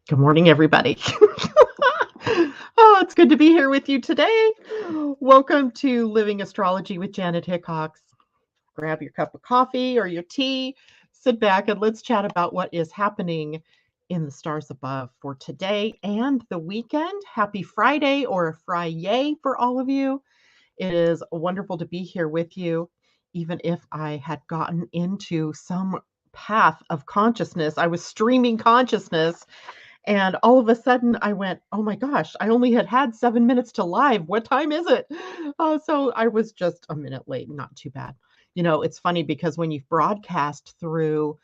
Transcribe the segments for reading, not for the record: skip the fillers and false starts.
Good morning, everybody. Oh, it's good to be here with you today. Welcome to Living Astrology with Janet Hickox. Grab your cup of coffee or your tea, sit back, and let's chat about what is happening in the stars above for today and the weekend. Happy Friday or a Fry-yay for all of you. It is wonderful to be here with you, even if I had gotten into some path of consciousness. I was streaming consciousness and all of a sudden I went, oh my gosh, I only had 7 minutes to live. What time is it? So I was just a minute late, not too bad. It's funny because when you broadcast through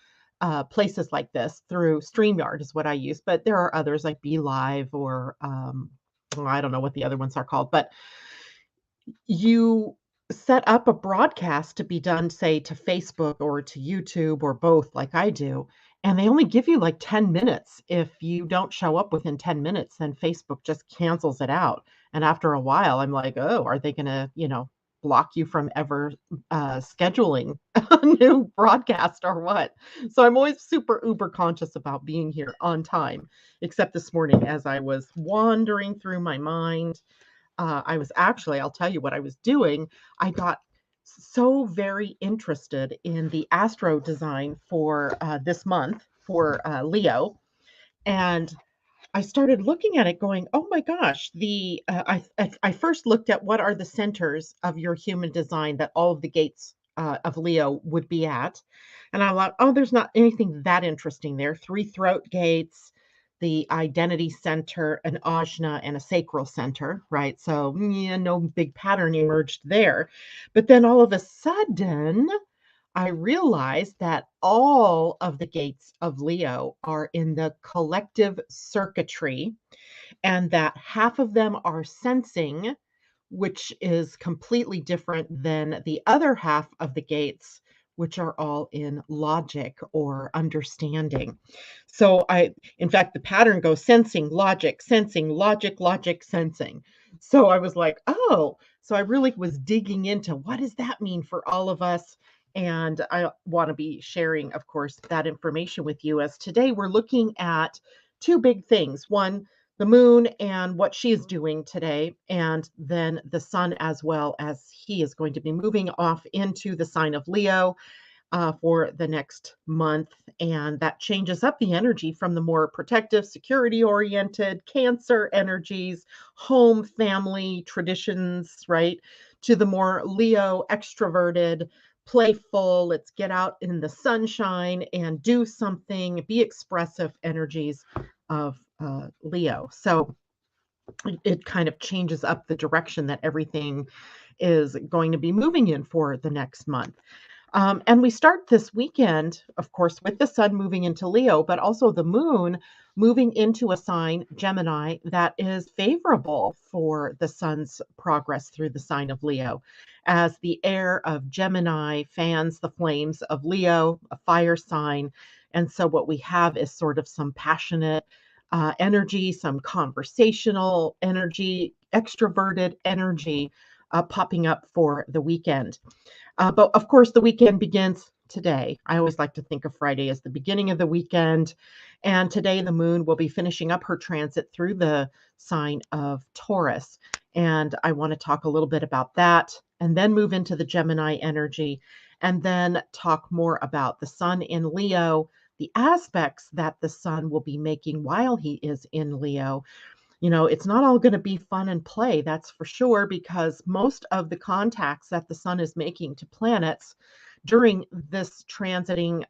places like this, through StreamYard is what I use, but there are others like Be Live or well, I don't know what the other ones are called, but you set up a broadcast to be done, say, to Facebook or to YouTube or both, like I do, and they only give you like 10 minutes. If you don't show up within 10 minutes, then Facebook just cancels it out. And after a while, I'm like, oh, are they going to, block you from ever scheduling a new broadcast or what? So I'm always super uber conscious about being here on time, except this morning as I was wandering through my mind. I was actually, I'll tell you what I was doing. I got so very interested in the astro design for this month for Leo. And I started looking at it going, oh my gosh, I first looked at what are the centers of your human design that all of the gates of Leo would be at. And I thought, oh, there's not anything that interesting there. Three throat gates, the identity center, an ajna, and a sacral center, right? So, yeah, no big pattern emerged there. But then all of a sudden, I realized that all of the gates of Leo are in the collective circuitry and that half of them are sensing, which is completely different than the other half of the gates, which are all in logic or understanding. So in fact, the pattern goes sensing, logic, logic, sensing. So I was like, oh, so I really was digging into what does that mean for all of us? And I want to be sharing, of course, that information with you as today we're looking at two big things. One, the moon and what she is doing today, and then the sun as well, as he is going to be moving off into the sign of Leo for the next month. And that changes up the energy from the more protective, security oriented, Cancer energies, home, family, traditions, right, to the more Leo, extroverted, playful, let's get out in the sunshine and do something, be expressive energies of Leo. So it kind of changes up the direction that everything is going to be moving in for the next month. And we start this weekend, of course, with the sun moving into Leo, but also the moon moving into a sign, Gemini, that is favorable for the sun's progress through the sign of Leo, as the air of Gemini fans the flames of Leo, a fire sign. And so what we have is sort of some passionate energy, some conversational energy, extroverted energy popping up for the weekend. But of course, the weekend begins today. I always like to think of Friday as the beginning of the weekend. And today, the moon will be finishing up her transit through the sign of Taurus. And I want to talk a little bit about that and then move into the Gemini energy and then talk more about the sun in Leo, the aspects that the sun will be making while he is in Leo. It's not all going to be fun and play, that's for sure, because most of the contacts that the sun is making to planets during this transiting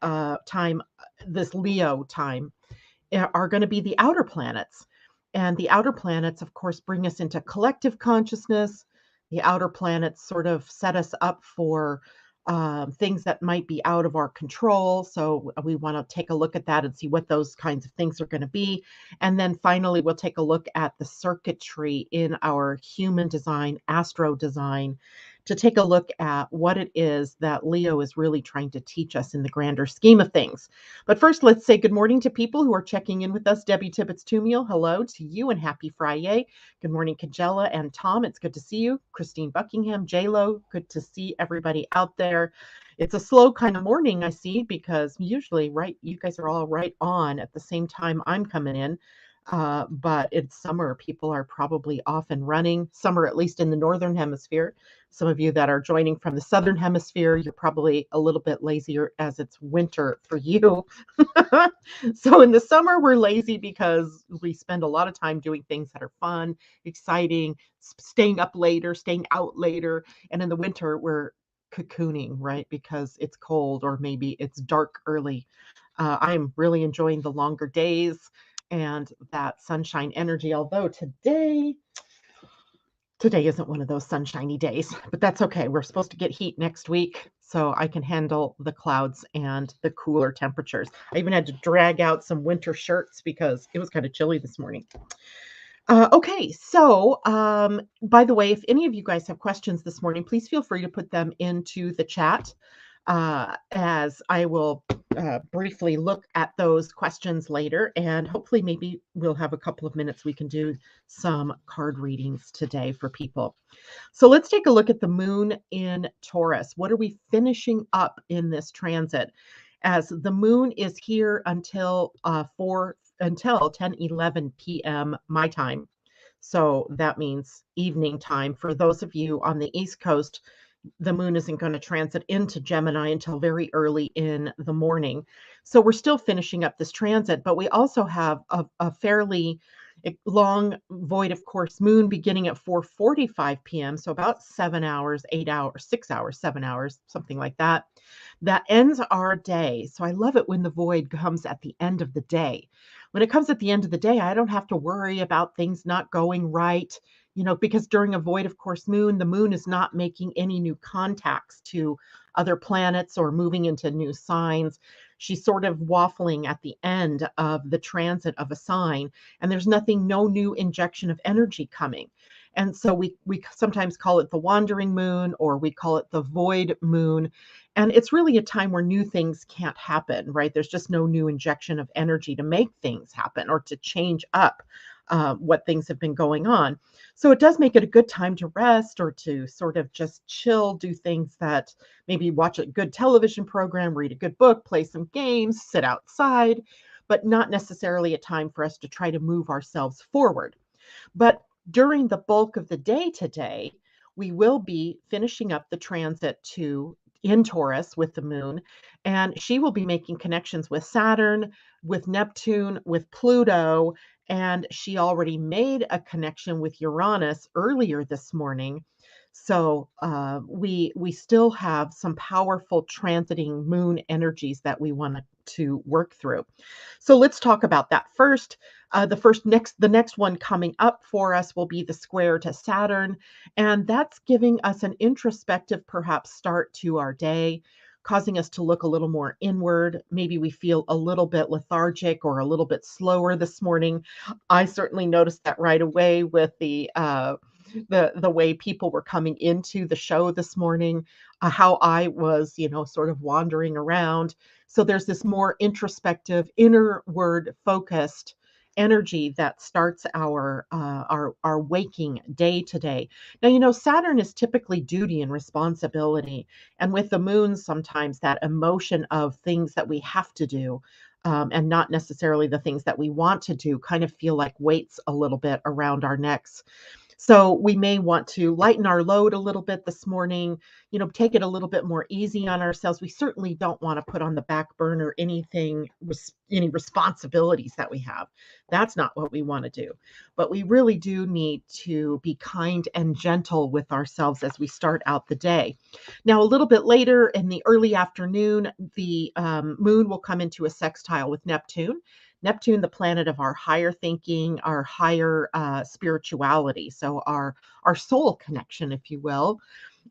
time, this Leo time, are going to be the outer planets. And the outer planets, of course, bring us into collective consciousness. The outer planets sort of set us up for things that might be out of our control. So we want to take a look at that and see what those kinds of things are going to be. And then finally, we'll take a look at the circuitry in our human design, astro design, to take a look at what it is that Leo is really trying to teach us in the grander scheme of things. But first, let's say good morning to people who are checking in with us. Debbie Tibbetts-Tumiel, hello to you and happy Friday. Good morning, Kajella and Tom. It's good to see you. Christine Buckingham, J-Lo, good to see everybody out there. It's a slow kind of morning, I see, because usually, right, you guys are all right on at the same time I'm coming in. But it's summer. People are probably off and running. Summer, at least in the northern hemisphere. Some of you that are joining from the southern hemisphere, you're probably a little bit lazier as it's winter for you. So in the summer, we're lazy because we spend a lot of time doing things that are fun, exciting, staying up later, staying out later. And in the winter, we're cocooning, right? Because it's cold or maybe it's dark early. I'm really enjoying the longer days and that sunshine energy. Although today isn't one of those sunshiny days, but that's okay. We're supposed to get heat next week, so I can handle the clouds and the cooler temperatures. I even had to drag out some winter shirts because it was kind of chilly this morning. Okay, so by the way, if any of you guys have questions this morning, please feel free to put them into the chat as I will briefly look at those questions later, and hopefully maybe we'll have a couple of minutes we can do some card readings today for people. So let's take a look at the moon in Taurus. What are we finishing up in this transit? As the moon is here until 10:11 p.m. my time. So that means evening time. For those of you on the East Coast, the moon isn't going to transit into Gemini until very early in the morning. So we're still finishing up this transit, but we also have a fairly long void of course moon beginning at 4:45 p.m. So about 7 hours, 8 hours, 6 hours, 7 hours, something like that. That ends our day. So I love it when the void comes at the end of the day. When it comes at the end of the day, I don't have to worry about things not going right, because during a void of course moon, the moon is not making any new contacts to other planets or moving into new signs. She's sort of waffling at the end of the transit of a sign, and there's no new injection of energy coming. And so we sometimes call it the wandering moon, or we call it the void moon. And it's really a time where new things can't happen, right? There's just no new injection of energy to make things happen or to change up what things have been going on. So it does make it a good time to rest or to sort of just chill, do things that maybe watch a good television program, read a good book, play some games, sit outside, but not necessarily a time for us to try to move ourselves forward. But during the bulk of the day today, we will be finishing up the transit to in Taurus with the moon, and she will be making connections with Saturn, with Neptune, with Pluto, and she already made a connection with Uranus earlier this morning. So we still have some powerful transiting moon energies that we want to work through. So let's talk about that first. The next one coming up for us will be the square to Saturn, and that's giving us an introspective, perhaps, start to our day, causing us to look a little more inward. Maybe we feel a little bit lethargic or a little bit slower this morning. I certainly noticed that right away with the way people were coming into the show this morning, how I was, sort of wandering around. So there's this more introspective, inward focused energy that starts our waking day today. Now, Saturn is typically duty and responsibility, and with the moon, sometimes that emotion of things that we have to do. And not necessarily the things that we want to do kind of feel like weights a little bit around our necks. So we may want to lighten our load a little bit this morning, take it a little bit more easy on ourselves. We certainly don't want to put on the back burner any responsibilities that we have. That's not what we want to do. But we really do need to be kind and gentle with ourselves as we start out the day. Now, a little bit later in the early afternoon, the moon will come into a sextile with Neptune. Neptune, the planet of our higher thinking, our higher spirituality, so our soul connection, if you will.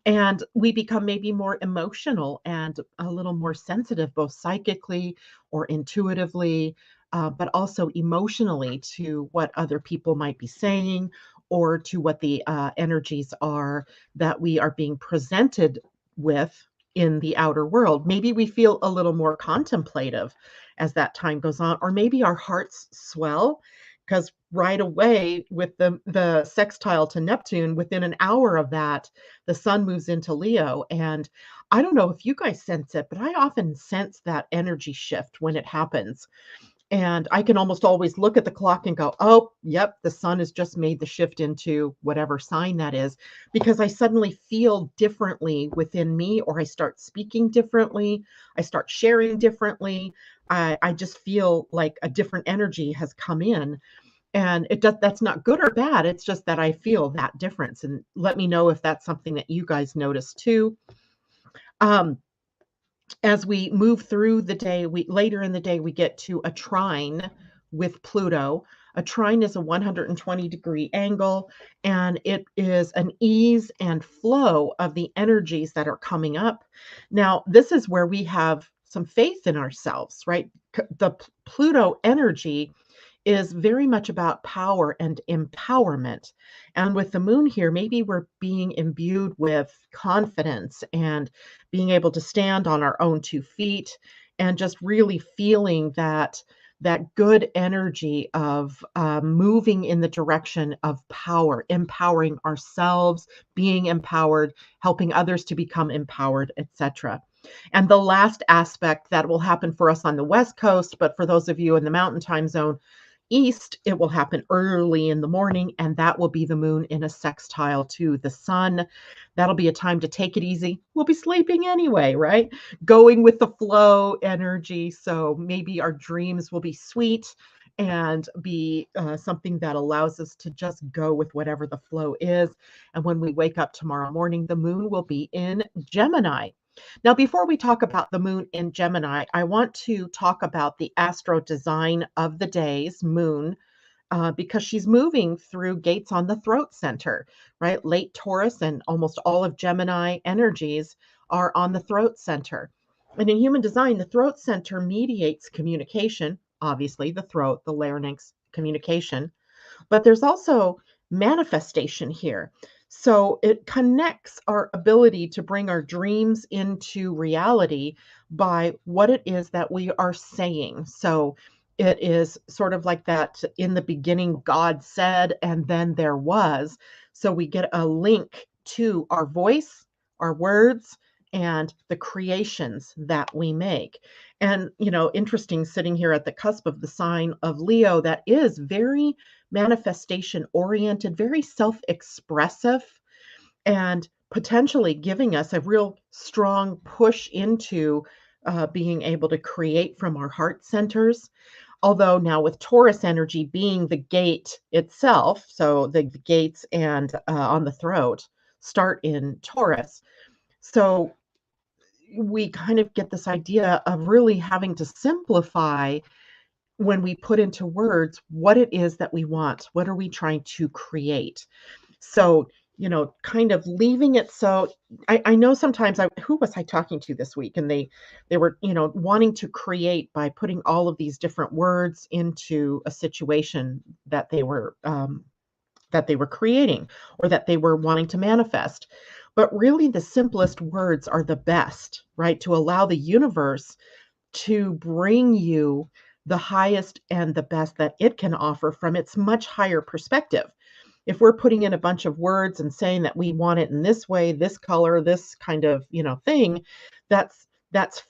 And we become maybe more emotional and a little more sensitive, both psychically or intuitively, but also emotionally to what other people might be saying or to what the energies are that we are being presented with in the outer world. Maybe we feel a little more contemplative as that time goes on, or maybe our hearts swell because right away with the sextile to Neptune, within an hour of that, the sun moves into Leo. And I don't know if you guys sense it, but I often sense that energy shift when it happens. And I can almost always look at the clock and go, oh, yep, the sun has just made the shift into whatever sign that is, because I suddenly feel differently within me, or I start speaking differently. I start sharing differently. I just feel like a different energy has come in. And that's not good or bad. It's just that I feel that difference. And let me know if that's something that you guys notice too. Um, as we move through the day, we later in the day we get to a trine with Pluto. A trine is a 120-degree angle, and it is an ease and flow of the energies that are coming up. Now, this is where we have some faith in ourselves, right? The Pluto energy is very much about power and empowerment. And with the moon here, maybe we're being imbued with confidence and being able to stand on our own 2 feet and just really feeling that good energy of moving in the direction of power, empowering ourselves, being empowered, helping others to become empowered, etc. And the last aspect that will happen for us on the West Coast, but for those of you in the Mountain Time Zone East, it will happen early in the morning, and that will be the moon in a sextile to the sun. That'll be a time to take it easy. We'll be sleeping anyway, right? Going with the flow energy. So maybe our dreams will be sweet and be something that allows us to just go with whatever the flow is. And when we wake up tomorrow morning, the moon will be in Gemini. Now, before we talk about the moon in Gemini, I want to talk about the astro design of the day's moon, because she's moving through gates on the throat center, right? Late Taurus and almost all of Gemini energies are on the throat center. And in human design, the throat center mediates communication, obviously, the throat, the larynx, communication, but there's also manifestation here. So it connects our ability to bring our dreams into reality by what it is that we are saying. So it is sort of like that in the beginning, God said, and then there was. So we get a link to our voice, our words, and the creations that we make. And, interesting sitting here at the cusp of the sign of Leo that is very manifestation oriented, very self expressive, and potentially giving us a real strong push into being able to create from our heart centers. Although now with Taurus energy being the gate itself, so the gates and on the throat start in Taurus. So we kind of get this idea of really having to simplify when we put into words what it is that we want. What are we trying to create? So, kind of leaving it. So I know sometimes who was I talking to this week? And they were, wanting to create by putting all of these different words into a situation that they were creating or that they were wanting to manifest. But really the simplest words are the best, right? To allow the universe to bring you the highest and the best that it can offer from its much higher perspective. If we're putting in a bunch of words and saying that we want it in this way, this color, this kind of, thing, that's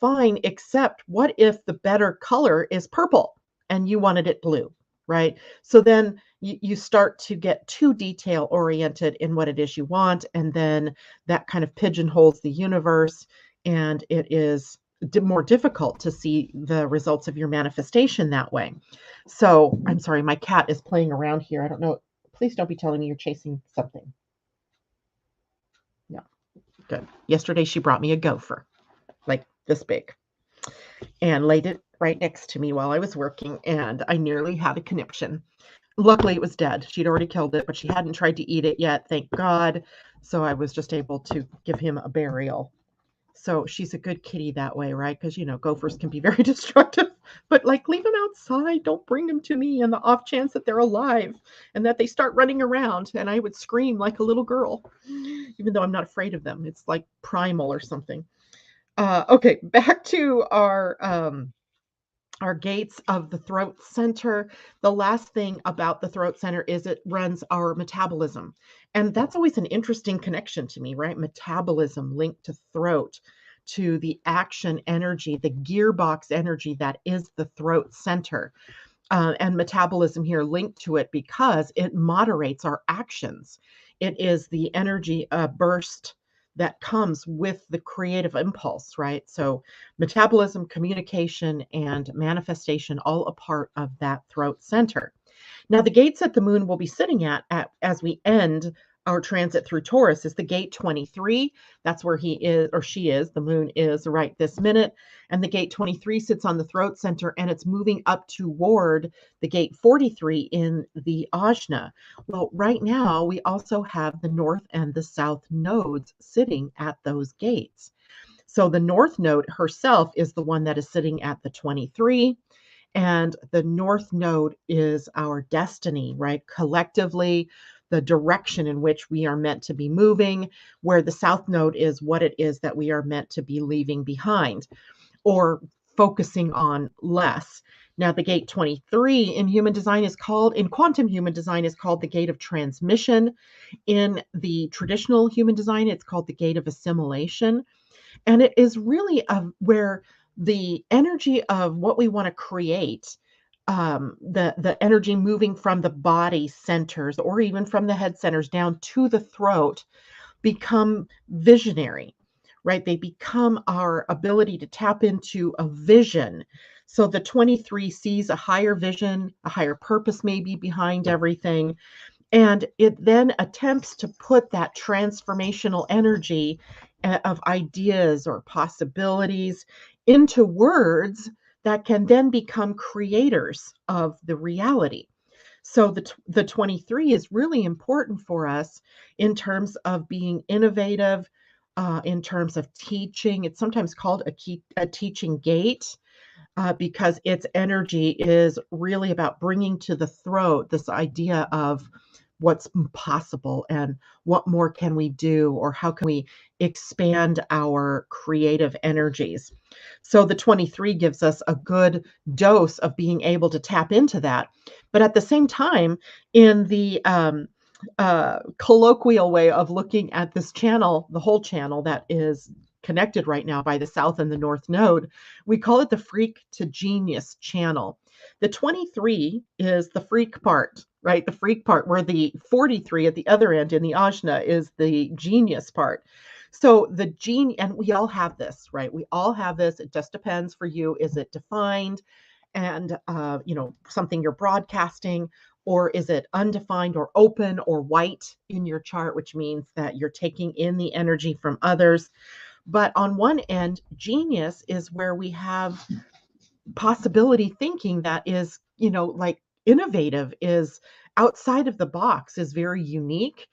fine, except what if the better color is purple and you wanted it blue, right? So then you start to get too detail oriented in what it is you want, and then that kind of pigeonholes the universe, and it is more difficult to see the results of your manifestation that way. So I'm sorry, my cat is playing around here. I don't know. Please don't be telling me you're chasing something. No, good. Yesterday she brought me a gopher, like this big, and laid it right next to me while I was working, and I nearly had a conniption. Luckily, it was dead. She'd already killed it, but she hadn't tried to eat it yet, thank God. So I was just able to give him a burial. So she's a good kitty that way, right? Because, gophers can be very destructive, but leave them outside. Don't bring them to me on the off chance that they're alive and that they start running around. And I would scream like a little girl, even though I'm not afraid of them. It's like primal or something. Okay, back to our gates of the throat center. The last thing about the throat center is it runs our metabolism. And that's always an interesting connection to me, right? Metabolism linked to throat. to the action energy, the gearbox energy that is the throat center. And metabolism here linked to it because it moderates our actions. It is the energy burst that comes with the creative impulse, right? So, metabolism, communication, and manifestation all a part of that throat center. Now, the gates that the moon will be sitting at as we end our transit through Taurus is the gate 23. That's where he is or she is. The moon is right this minute. And the gate 23 sits on the throat center and it's moving up toward the gate 43 in the Ajna. Well, right now, we also have the north and the south nodes sitting at those gates. So the north node herself is the one that is sitting at the 23. And the north node is our destiny, right? Collectively, the direction in which we are meant to be moving, where the south node is what it is that we are meant to be leaving behind or focusing on less. Now, the gate 23 in human design is called, in quantum human design, is called the gate of transmission. In the traditional human design, it's called the gate of assimilation. And it is really where the energy of what we want to create, the energy moving from the body centers or even from the head centers down to the throat become visionary, right? They become our ability to tap into a vision. So the 23 sees a higher vision, a higher purpose maybe behind everything. And it then attempts to put that transformational energy of ideas or possibilities into words that can then become creators of the reality. So the 23 is really important for us in terms of being innovative, in terms of teaching. It's sometimes called a teaching gate because its energy is really about bringing to the throat this idea of what's possible and what more can we do or how can we expand our creative energies. So the 23 gives us a good dose of being able to tap into that. But at the same time, in the colloquial way of looking at this channel, the whole channel that is connected right now by the south and the north node, we call it the freak to genius channel. The 23 is the freak part, right? The freak part, where the 43 at the other end in the ajna is the genius part. So the gene, and we all have this, right? We all have this. It just depends for you. Is it defined and, something you're broadcasting? Or is it undefined or open or white in your chart, which means that you're taking in the energy from others? But on one end, genius is where we have possibility thinking that is, like innovative, is outside of the box, is very unique.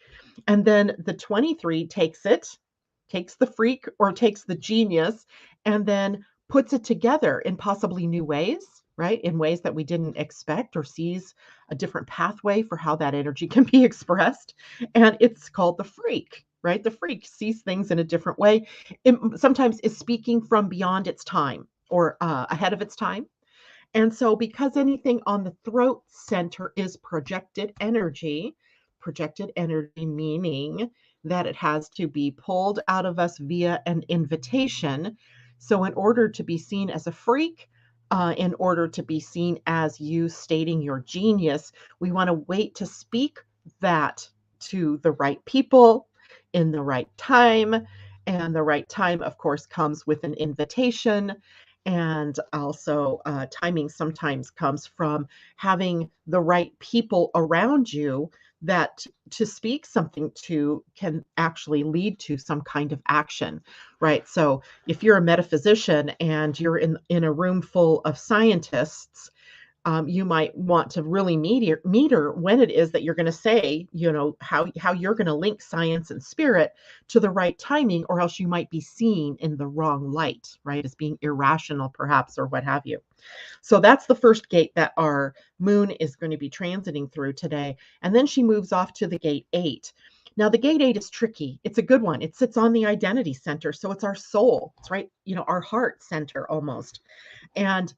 And then the 23 takes the freak or takes the genius and then puts it together in possibly new ways, right? In ways that we didn't expect, or sees a different pathway for how that energy can be expressed. And it's called the freak, right? The freak sees things in a different way. It sometimes is speaking from beyond its time or ahead of its time. And so, because anything on the throat center is projected energy meaning that it has to be pulled out of us via an invitation. So, in order to be seen as a freak, in order to be seen as you stating your genius, we want to wait to speak that to the right people in the right time. And the right time, of course, comes with an invitation. And also, timing sometimes comes from having the right people around you that to speak something to can actually lead to some kind of action, right? So if you're a metaphysician and you're in a room full of scientists, you might want to really meter when it is that you're going to say, how you're going to link science and spirit to the right timing, or else you might be seen in the wrong light, right? As being irrational, perhaps, or what have you. So that's the first gate that our moon is going to be transiting through today. And then she moves off to the gate 8. Now, the gate 8 is tricky. It's a good one. It sits on the identity center. So it's our soul. It's right, our heart center almost. And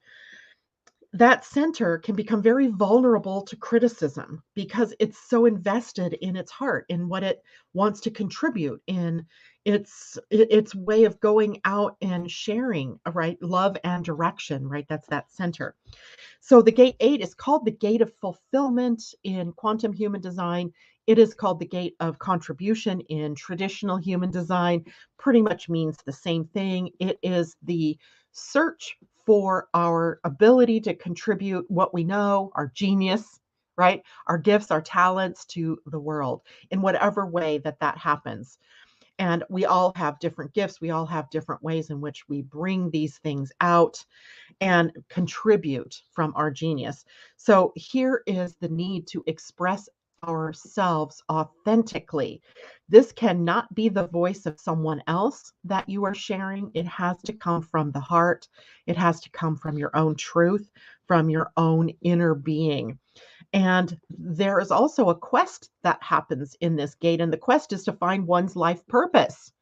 that center can become very vulnerable to criticism because it's so invested in its heart, in what it wants to contribute, in its way of going out and sharing, right? Love and direction, right? That's that center. So the gate 8 is called the gate of fulfillment in quantum human design. It is called the gate of contribution in traditional human design. Pretty much means the same thing. It is the search for our ability to contribute what we know, our genius, right? Our gifts, our talents to the world in whatever way that that happens. And we all have different gifts. We all have different ways in which we bring these things out and contribute from our genius. So here is the need to express ourselves authentically. This cannot be the voice of someone else that you are sharing. It has to come from the heart. It has to come from your own truth, from your own inner being. And there is also a quest that happens in this gate, and the quest is to find one's life purpose.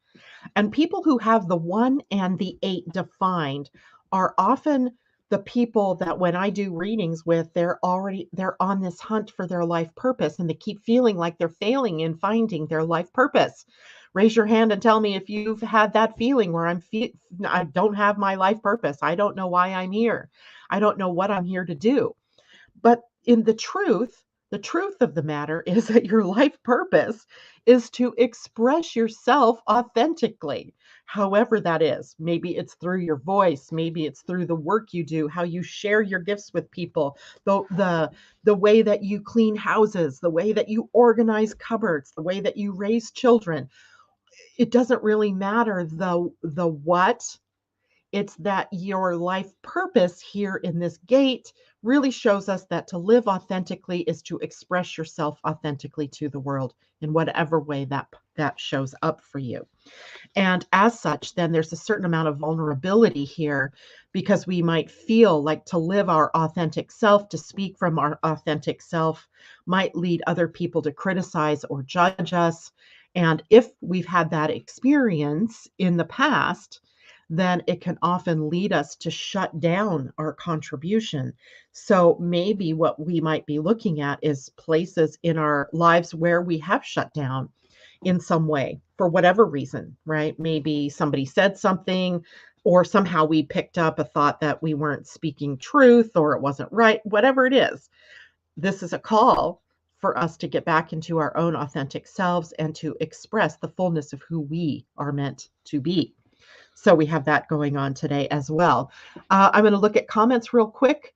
And people who have the 1 and the 8 defined are often the people that when I do readings with, they're on this hunt for their life purpose, and they keep feeling like they're failing in finding their life purpose. Raise your hand and tell me if you've had that feeling where I don't have my life purpose. I don't know why I'm here. I don't know what I'm here to do. But in the truth of the matter is that your life purpose is to express yourself authentically, however that is. Maybe it's through your voice, maybe it's through the work you do, how you share your gifts with people, the way that you clean houses, the way that you organize cupboards, the way that you raise children. It doesn't really matter the what. It's that your life purpose here in this gate really shows us that to live authentically is to express yourself authentically to the world in whatever way that shows up for you. And as such, then there's a certain amount of vulnerability here because we might feel like to live our authentic self, to speak from our authentic self, might lead other people to criticize or judge us. And if we've had that experience in the past, then it can often lead us to shut down our contribution. So maybe what we might be looking at is places in our lives where we have shut down in some way for whatever reason, right? Maybe somebody said something, or somehow we picked up a thought that we weren't speaking truth or it wasn't right, whatever it is. This is a call for us to get back into our own authentic selves and to express the fullness of who we are meant to be. So we have that going on today as well. I'm going to look at comments real quick.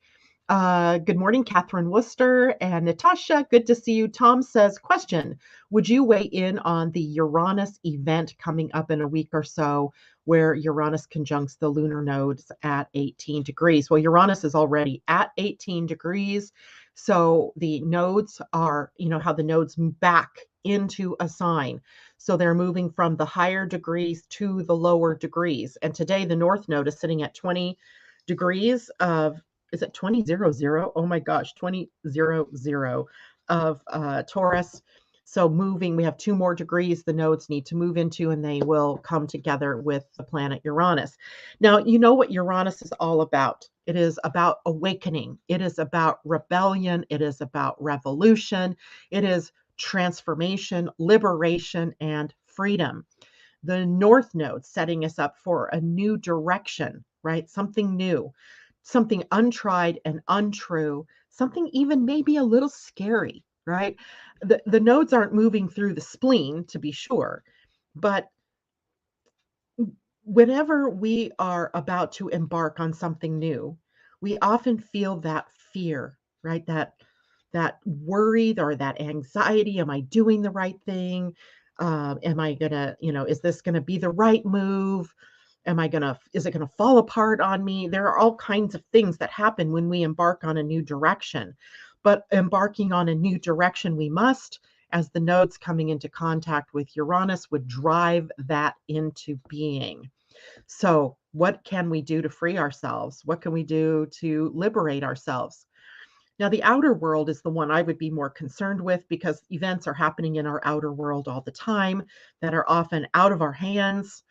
Good morning, Catherine Worcester and Natasha. Good to see you. Tom says, question, would you weigh in on the Uranus event coming up in a week or so where Uranus conjuncts the lunar nodes at 18 degrees? Well, Uranus is already at 18 degrees. So the nodes are, how the nodes move back into a sign. So they're moving from the higher degrees to the lower degrees. And today the North Node is sitting at 20 degrees of, is it 2000? Oh my gosh, 2000 of Taurus. So moving, we have 2 more degrees the nodes need to move into, and they will come together with the planet Uranus. Now, you know what Uranus is all about. It is about awakening. It is about rebellion. It is about revolution. It is transformation, liberation, and freedom. The North Node setting us up for a new direction, right? Something new, something untried and untrue, something even maybe a little scary, right? The nodes aren't moving through the spleen, to be sure, but whenever we are about to embark on something new, we often feel that fear, right? That worry or that anxiety. Am I doing the right thing? Am I gonna, is this gonna be the right move? Is it gonna fall apart on me? There are all kinds of things that happen when we embark on a new direction. But embarking on a new direction, we must, as the nodes coming into contact with Uranus would drive that into being. So, what can we do to free ourselves? What can we do to liberate ourselves? Now, the outer world is the one I would be more concerned with because events are happening in our outer world all the time that are often out of our hands.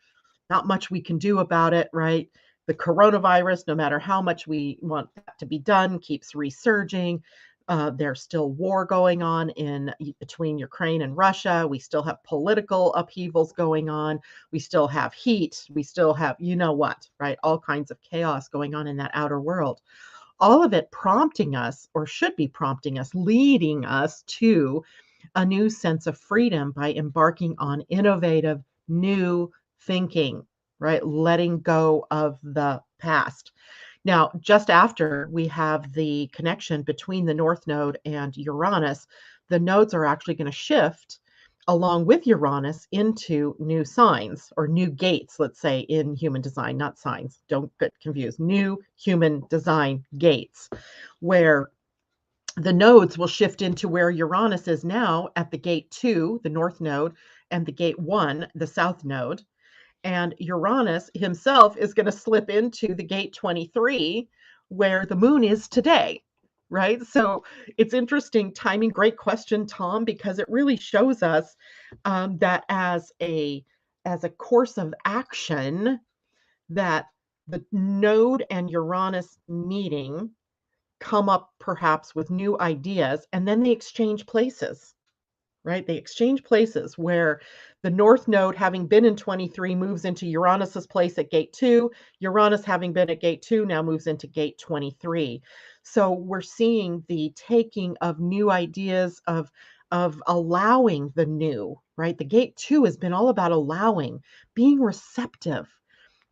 Not much we can do about it, right? The coronavirus, no matter how much we want that to be done, keeps resurging. There's still war going on between Ukraine and Russia. We still have political upheavals going on. We still have heat. We still have, you know what, right? All kinds of chaos going on in that outer world. All of it prompting us, or should be prompting us, leading us to a new sense of freedom by embarking on innovative, new thinking, right? Letting go of the past. Now, just after we have the connection between the North Node and Uranus, the nodes are actually going to shift along with Uranus into new signs or new gates, let's say, in human design, not signs. Don't get confused. New human design gates, where the nodes will shift into where Uranus is now at the gate 2, the North Node, and the gate 1, the South Node. And Uranus himself is going to slip into the gate 23, where the moon is today, right? So it's interesting timing. Great question, Tom, because it really shows us that as a course of action, that the node and Uranus meeting come up perhaps with new ideas, and then they exchange places, right? They exchange places where the North Node, having been in 23, moves into Uranus's place at gate 2. Uranus, having been at gate 2, now moves into gate 23. So we're seeing the taking of new ideas, of allowing the new, right? The gate 2 has been all about allowing, being receptive,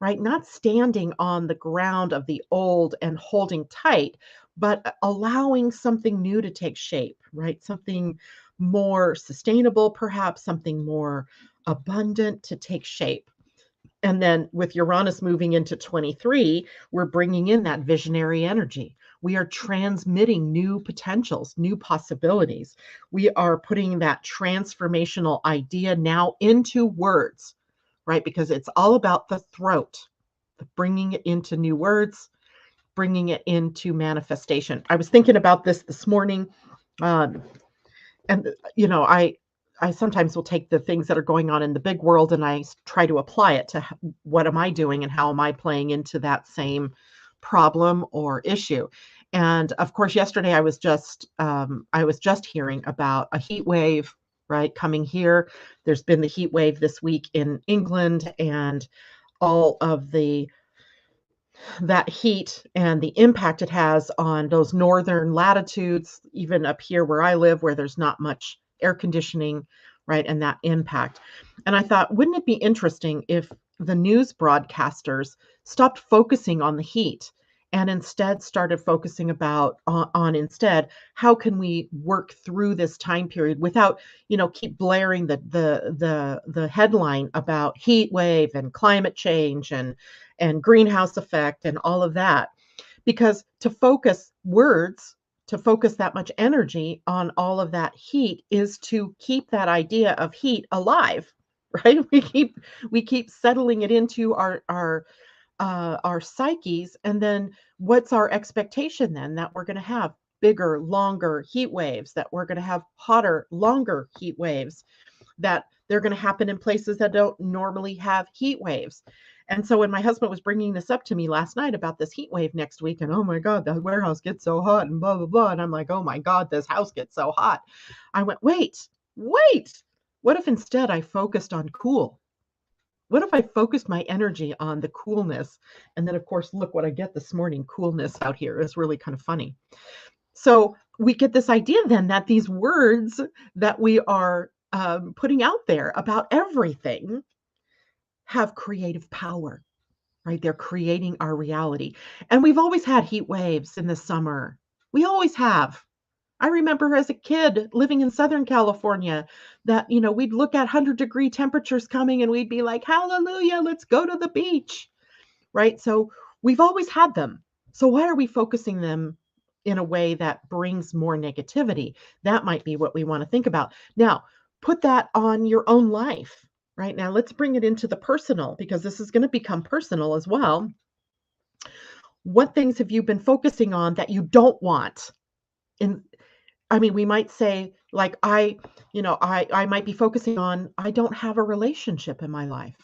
right? Not standing on the ground of the old and holding tight, but allowing something new to take shape, right? Something more sustainable, perhaps something more abundant to take shape. And then with Uranus moving into 23, we're bringing in that visionary energy. We are transmitting new potentials, new possibilities. We are putting that transformational idea now into words, right? Because it's all about the throat, bringing it into new words, bringing it into manifestation. I was thinking about this morning, um, and I sometimes will take the things that are going on in the big world and I try to apply it to what am I doing and how am I playing into that same problem or issue. And of course, yesterday I was just hearing about a heat wave, right, coming here. There's been the heat wave this week in England, and all of that heat and the impact it has on those northern latitudes, even up here where I live, where there's not much air conditioning, right? And that impact. And I thought, wouldn't it be interesting if the news broadcasters stopped focusing on the heat and instead started focusing on instead how can we work through this time period without keep blaring the headline about heat wave and climate change and greenhouse effect and all of that, because to focus words, to focus that much energy on all of that heat is to keep that idea of heat alive, right? We keep settling it into our psyches, and then what's our expectation then? That we're going to have bigger, longer heat waves, that we're going to have hotter, longer heat waves, that they're going to happen in places that don't normally have heat waves. And so when my husband was bringing this up to me last night about this heat wave next week, and oh my God, the warehouse gets so hot and blah, blah, blah. And I'm like, oh my God, this house gets so hot. I went, wait. What if instead I focused on cool? What if I focused my energy on the coolness? And then, of course, look what I get this morning. Coolness out here is really kind of funny. So we get this idea then that these words that we are putting out there about everything have creative power, right? They're creating our reality. And we've always had heat waves in the summer. We always have. I remember as a kid living in Southern California that, we'd look at 100-degree temperatures coming and we'd be like, hallelujah, let's go to the beach, right? So we've always had them. So why are we focusing them in a way that brings more negativity? That might be what we want to think about. Now, put that on your own life, right? Now, let's bring it into the personal, because this is going to become personal as well. What things have you been focusing on that you don't want? We might say, like, I might be focusing on, I don't have a relationship in my life.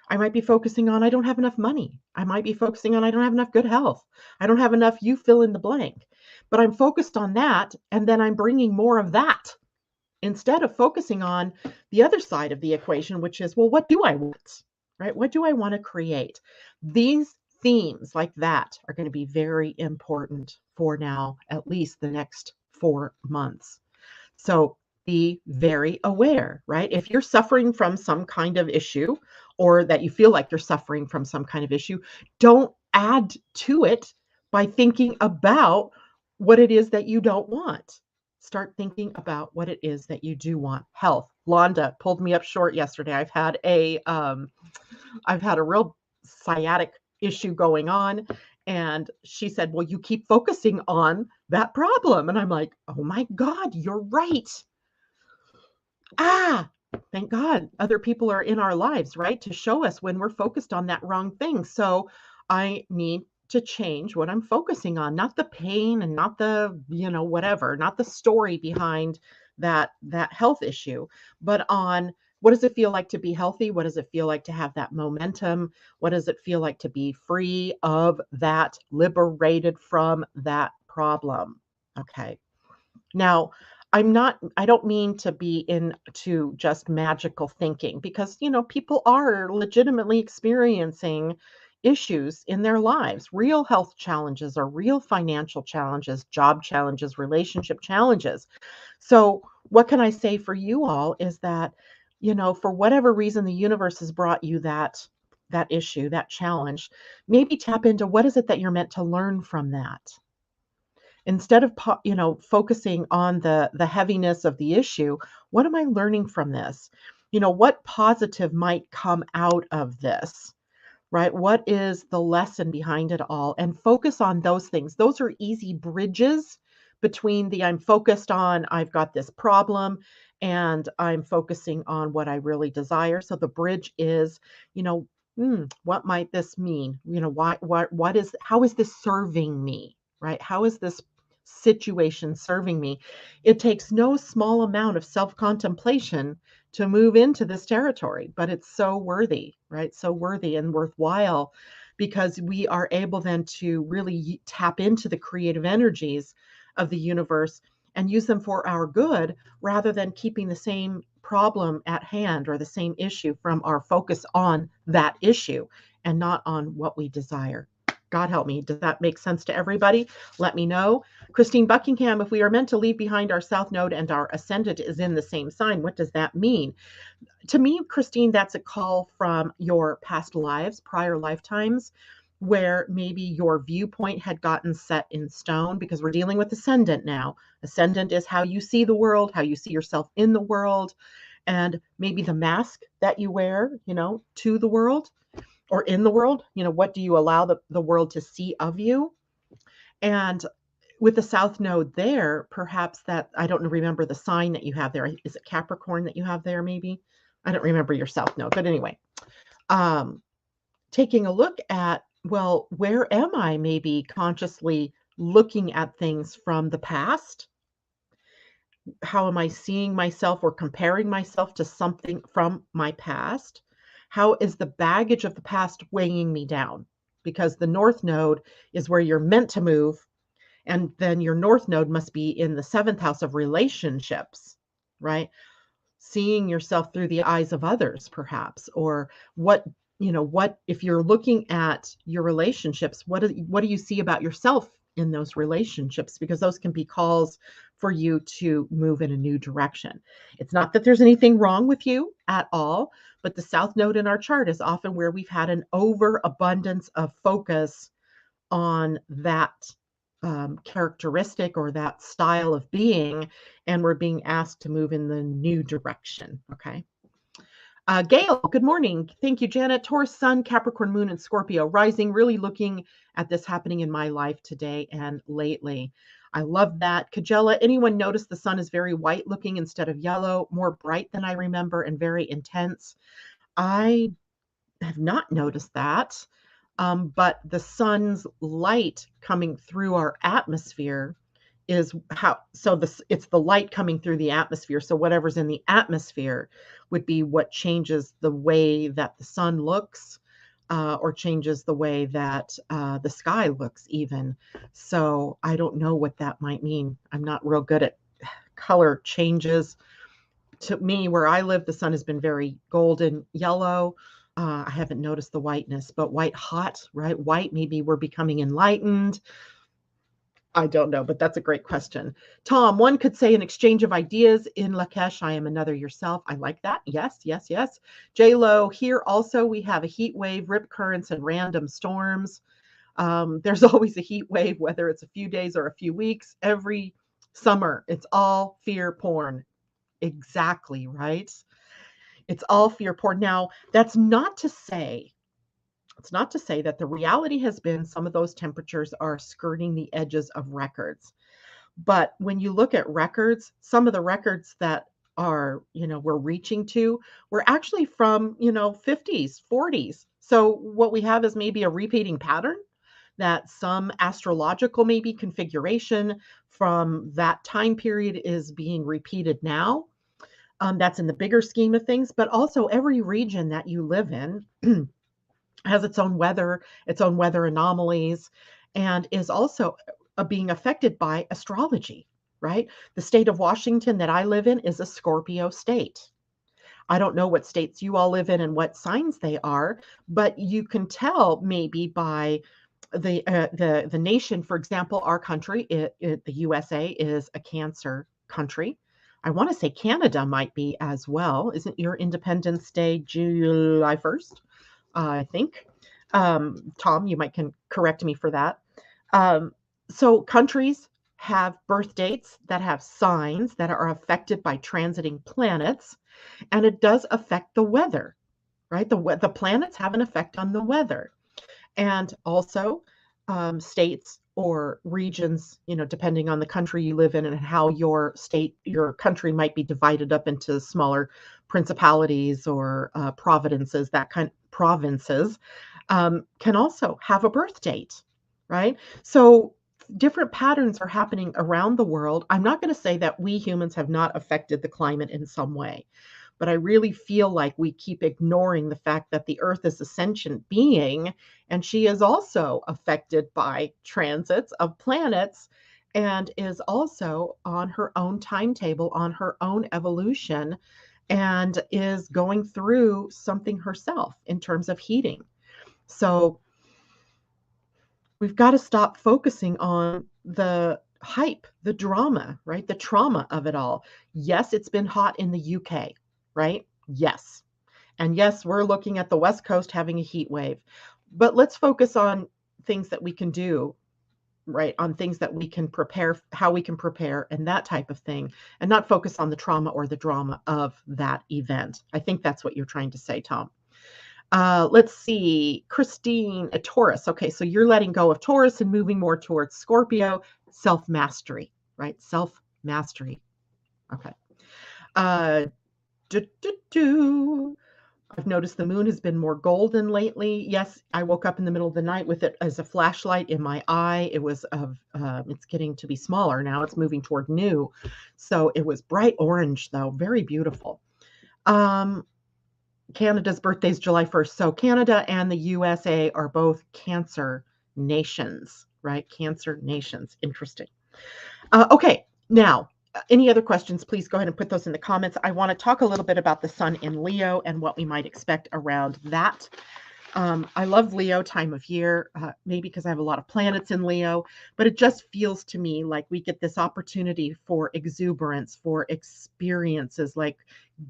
I might be focusing on I don't have enough money. I might be focusing on I don't have enough good health. I don't have enough, you fill in the blank. But I'm focused on that, and then I'm bringing more of that instead of focusing on the other side of the equation, which is, well, what do I want? Right? What do I want to create? These themes like that are going to be very important for now, at least the next 4 months. So be very aware, right? If you're suffering from some kind of issue or that you feel like you're suffering from some kind of issue, don't add to it by thinking about what it is that you don't want. Start thinking about what it is that you do want. Health. Londa pulled me up short yesterday. I've had a real sciatic issue going on. And she said, well, you keep focusing on that problem. And I'm like, oh my God, you're right. Ah, thank God other people are in our lives, right? To show us when we're focused on that wrong thing. So I need to change what I'm focusing on, not the pain and not the, whatever, not the story behind that health issue, but on what does it feel like to be healthy? What does it feel like to have that momentum? What does it feel like to be free of that, liberated from that problem? Okay. Now, I don't mean to be into just magical thinking because, people are legitimately experiencing issues in their lives, real health challenges or real financial challenges, job challenges, relationship challenges. So, what can I say for you all is that, for whatever reason the universe has brought you that issue, that challenge, maybe tap into what is it that you're meant to learn from that instead of focusing on the heaviness of the issue. What am I learning from this? What positive might come out of this, right? What is the lesson behind it all? And focus on those things. Those are easy bridges between the I'm focused on I've got this problem and I'm focusing on what I really desire. So the bridge is, what might this mean? What is, how is this serving me? Right? How is this situation serving me? It takes no small amount of self-contemplation to move into this territory, but it's so worthy, right? So worthy and worthwhile because we are able then to really tap into the creative energies of the universe and use them for our good rather than keeping the same problem at hand or the same issue from our focus on that issue and not on what we desire. God help me. Does that make sense to everybody? Let me know. Christine Buckingham, if we are meant to leave behind our south node and our ascendant is in the same sign, what does that mean? To me, Christine, that's a call from your past lives, prior lifetimes, where maybe your viewpoint had gotten set in stone because we're dealing with ascendant now. Ascendant is how you see the world, how you see yourself in the world, and maybe the mask that you wear, to the world or in the world. What do you allow the world to see of you? And with the south node there, perhaps that I don't remember the sign that you have there. Is it Capricorn that you have there, maybe? I don't remember your south node, but anyway, taking a look at, well, where am I maybe consciously looking at things from the past? How am I seeing myself or comparing myself to something from my past? How is the baggage of the past weighing me down? Because the north node is where you're meant to move. And then your north node must be in the seventh house of relationships, right? Seeing yourself through the eyes of others, perhaps, or what if you're looking at your relationships, what do you see about yourself in those relationships? Because those can be calls for you to move in a new direction. It's not that there's anything wrong with you at all, but the south node in our chart is often where we've had an overabundance of focus on that characteristic or that style of being, and we're being asked to move in the new direction. Okay. Gail, good morning. Thank you, Janet. Taurus, Sun, Capricorn, Moon, and Scorpio rising. Really looking at this happening in my life today and lately. I love that. Kajella, anyone notice the sun is very white looking instead of yellow, more bright than I remember, and very intense? I have not noticed that. But the sun's light coming through our atmosphere is how, so this, it's the light coming through the atmosphere. So whatever's in the atmosphere would be what changes the way that the sun looks, or changes the way that the sky looks even. So I don't know what that might mean. I'm not real good at color changes. To me, where I live, the sun has been very golden yellow. I haven't noticed the whiteness, but white hot, right? White, maybe we're becoming enlightened. I don't know, but that's a great question. Tom, one could say an exchange of ideas in Lakesh. I am another yourself. I like that. Yes, yes, yes. J-Lo, here also we have a heat wave, rip currents, and random storms. There's always a heat wave, whether it's a few days or a few weeks. Every summer, it's all fear porn. Exactly, right? It's all fear porn. Now, that's not to say, it's not to say that the reality has been some of those temperatures are skirting the edges of records. But when you look at records, some of the records that are, we're reaching to, we're actually from, 50s, 40s. So what we have is maybe a repeating pattern, that some astrological maybe configuration from that time period is being repeated now. That's in the bigger scheme of things, but also every region that you live in has its own weather anomalies, and is also being affected by astrology, right? The state of Washington that I live in is a Scorpio state. I don't know what states you all live in and what signs they are, but you can tell maybe by the nation. For example, our country, the USA, is a Cancer country. I want to say Canada might be as well. Isn't your Independence Day July 1st? I think. Tom, you might can correct me for that. Um, so countries have birth dates that have signs that are affected by transiting planets, and it does affect the weather, right? The planets have an effect on the weather, and also states or regions, depending on the country you live in and how your country might be divided up into smaller principalities or provinces, provinces, can also have a birth date, right? So different patterns are happening around the world. I'm not going to say that we humans have not affected the climate in some way, but I really feel like we keep ignoring the fact that the Earth is a sentient being, and she is also affected by transits of planets, and is also on her own timetable, on her own evolution, and is going through something herself in terms of heating. So we've got to stop focusing on the hype, the drama, right? The trauma of it all. Yes, it's been hot in the UK, right? Yes. And yes, we're looking at the West Coast having a heat wave. But let's focus on things that we can do, right? On things that we can prepare, how we can prepare, and that type of thing, and not focus on the trauma or the drama of that event. I think that's what you're trying to say, Tom. Let's see. Christine, a Taurus. Okay, so you're letting go of Taurus and moving more towards Scorpio, self-mastery, right? Self-mastery. Okay. Uh, I've noticed the moon has been more golden lately. Yes, I woke up in the middle of the night with it as a flashlight in my eye. It was it's getting to be smaller now. It's moving toward new. So it was bright orange, though. Very beautiful. Canada's birthday is July 1st. So Canada and the USA are both Cancer nations, right? Cancer nations. Interesting. Okay, now, any other questions, please go ahead and put those in the comments. I want to talk a little bit about the sun in Leo and what we might expect around that. I love Leo time of year, maybe because I have a lot of planets in Leo, but it just feels to me like we get this opportunity for exuberance, for experiences, like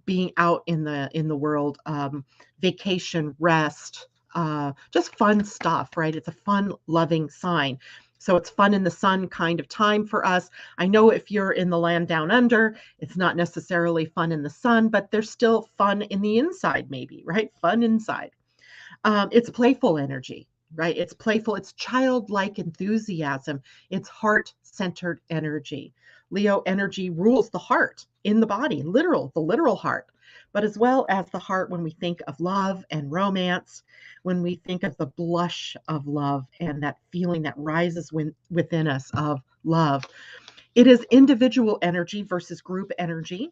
being out in the world, vacation, rest, just fun stuff, right? It's a fun, loving sign. So it's fun in the sun kind of time for us. I know if you're in the land down under, it's not necessarily fun in the sun, but there's still fun in the inside, maybe, right? Fun inside. It's playful energy, right? It's playful. It's childlike enthusiasm. It's heart-centered energy. Leo energy rules the heart in the body, the literal heart, but as well as the heart when we think of love and romance, when we think of the blush of love and that feeling that rises within us of love. It is individual energy versus group energy.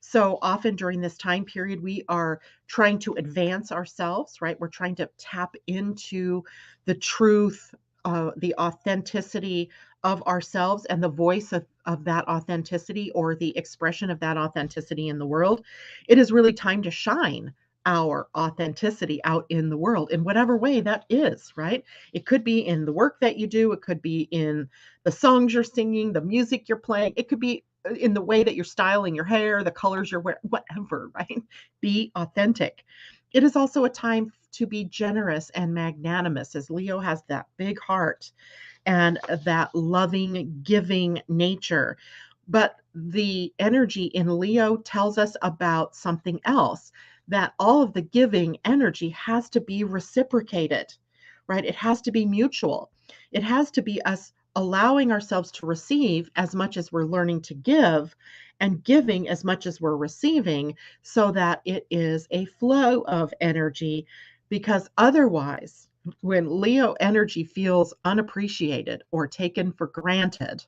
So often during this time period, we are trying to advance ourselves, right? We're trying to tap into the truth, the authenticity of ourselves and the voice of that authenticity, or the expression of that authenticity in the world. It is really time to shine our authenticity out in the world in whatever way that is, right? It could be in the work that you do, it could be in the songs you're singing, the music you're playing, it could be in the way that you're styling your hair, the colors you're wearing, whatever, right? Be authentic. It is also a time to be generous and magnanimous, as Leo has that big heart and that loving, giving nature. But the energy in Leo tells us about something else, that all of the giving energy has to be reciprocated, right? It has to be mutual. It has to be us allowing ourselves to receive as much as we're learning to give, and giving as much as we're receiving, so that it is a flow of energy. Because otherwise, when Leo energy feels unappreciated or taken for granted,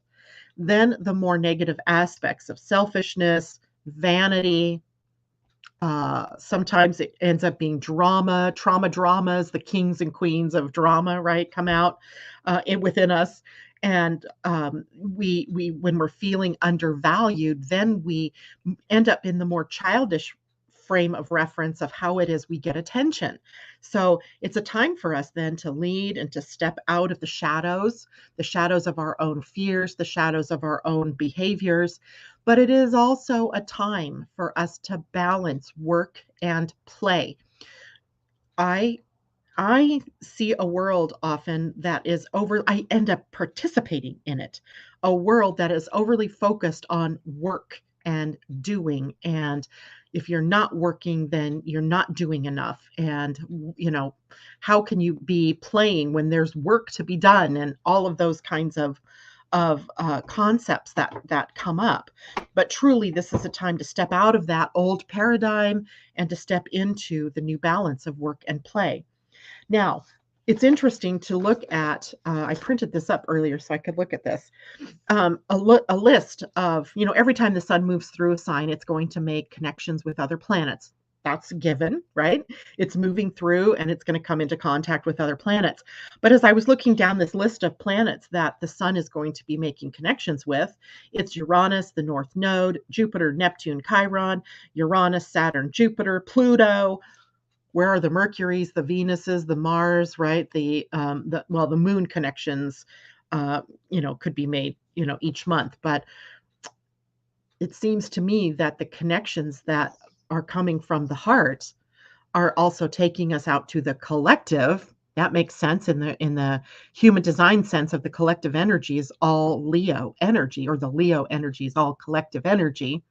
then the more negative aspects of selfishness, vanity, sometimes it ends up being trauma dramas, the kings and queens of drama, right, come out within us. And we when we're feeling undervalued, then we end up in the more childish frame of reference of how it is we get attention. So it's a time for us then to lead and to step out of the shadows of our own fears, the shadows of our own behaviors. But it is also a time for us to balance work and play. I I see a world often that is I end up participating in it. A world that is overly focused on work and doing. And if you're not working, then you're not doing enough. And, how can you be playing when there's work to be done, and all of those kinds of concepts that come up. But truly, this is a time to step out of that old paradigm and to step into the new balance of work and play. Now, it's interesting to look at, I printed this up earlier so I could look at this, a list of, every time the sun moves through a sign, it's going to make connections with other planets. That's given, right? It's moving through and it's going to come into contact with other planets. But as I was looking down this list of planets that the sun is going to be making connections with, it's Uranus, the North Node, Jupiter, Neptune, Chiron, Uranus, Saturn, Jupiter, Pluto. Where are the Mercuries, the Venuses, the Mars, right? The moon connections, could be made, each month. But it seems to me that the connections that are coming from the heart are also taking us out to the collective. That makes sense in the human design sense of the collective energy is all Leo energy, or the Leo energy is all collective energy.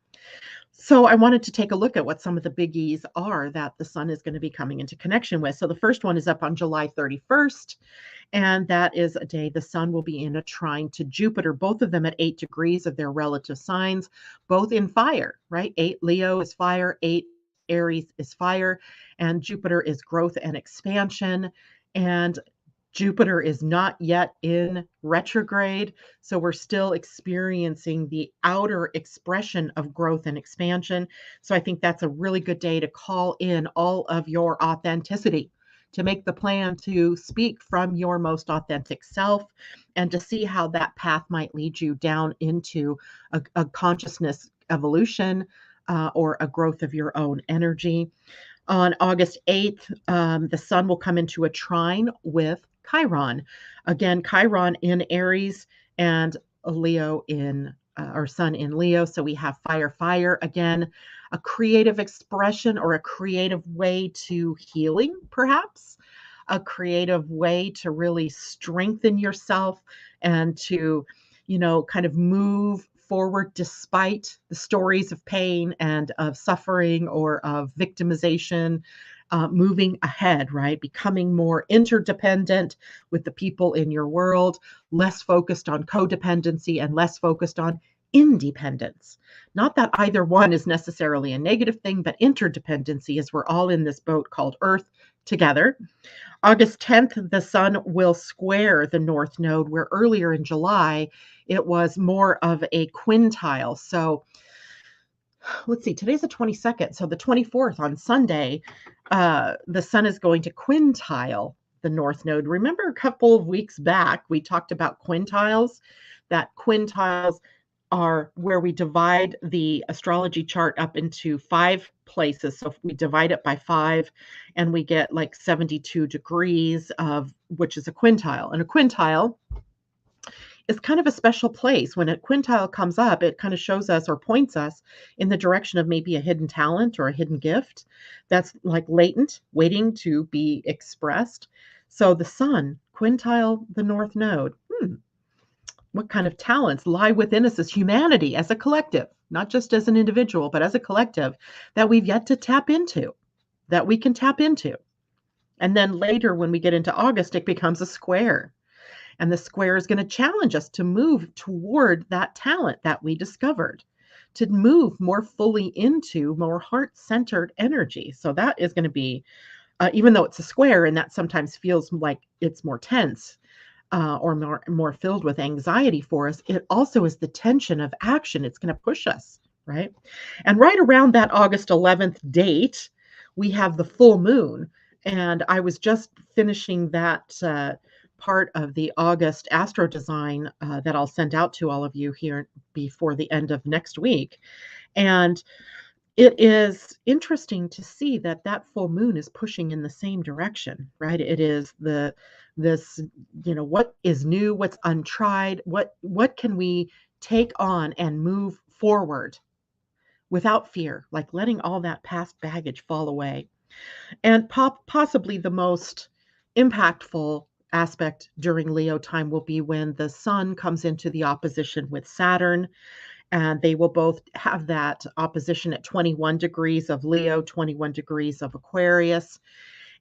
So I wanted to take a look at what some of the biggies are that the sun is going to be coming into connection with. So the first one is up on July 31st, and that is a day the sun will be in a trine to Jupiter, both of them at 8 degrees of their relative signs, both in fire, right? 8 Leo is fire, 8 Aries is fire, and Jupiter is growth and expansion. And Jupiter is not yet in retrograde, so we're still experiencing the outer expression of growth and expansion. So I think that's a really good day to call in all of your authenticity, to make the plan to speak from your most authentic self, and to see how that path might lead you down into a consciousness evolution, or a growth of your own energy. On August 8th, the sun will come into a trine with Chiron. Again, Chiron in Aries and Leo or sun in Leo. So we have fire, fire again, a creative expression or a creative way to healing, perhaps a creative way to really strengthen yourself and to, kind of move forward despite the stories of pain and of suffering or of victimization, moving ahead, right? Becoming more interdependent with the people in your world, less focused on codependency and less focused on independence. Not that either one is necessarily a negative thing, but interdependency is we're all in this boat called Earth together. August 10th, the sun will square the north node, where earlier in July, it was more of a quintile. So let's see, today's the 22nd. So the 24th on Sunday, the sun is going to quintile the north node. Remember a couple of weeks back, we talked about quintiles, that quintiles are where we divide the astrology chart up into 5 places. So if we divide it by 5 and we get like 72 degrees of which is a quintile. And a quintile is kind of a special place. When a quintile comes up, it kind of shows us or points us in the direction of maybe a hidden talent or a hidden gift that's like latent, waiting to be expressed. So the sun, quintile the north node. What kind of talents lie within us as humanity, as a collective, not just as an individual, but as a collective that we've yet to tap into, that we can tap into. And then later, when we get into August, it becomes a square. And the square is going to challenge us to move toward that talent that we discovered, to move more fully into more heart-centered energy. So that is going to be, even though it's a square and that sometimes feels like it's more tense, or more filled with anxiety for us, it also is the tension of action. It's going to push us, right? And right around that August 11th date, we have the full moon. And I was just finishing that part of the August AstroDesign that I'll send out to all of you here before the end of next week. And it is interesting to see that that full moon is pushing in the same direction, right? It is this, what is new, what's untried, what can we take on and move forward without fear, like letting all that past baggage fall away. And possibly the most impactful aspect during Leo time will be when the sun comes into the opposition with Saturn, and they will both have that opposition at 21 degrees of Leo, 21 degrees of Aquarius.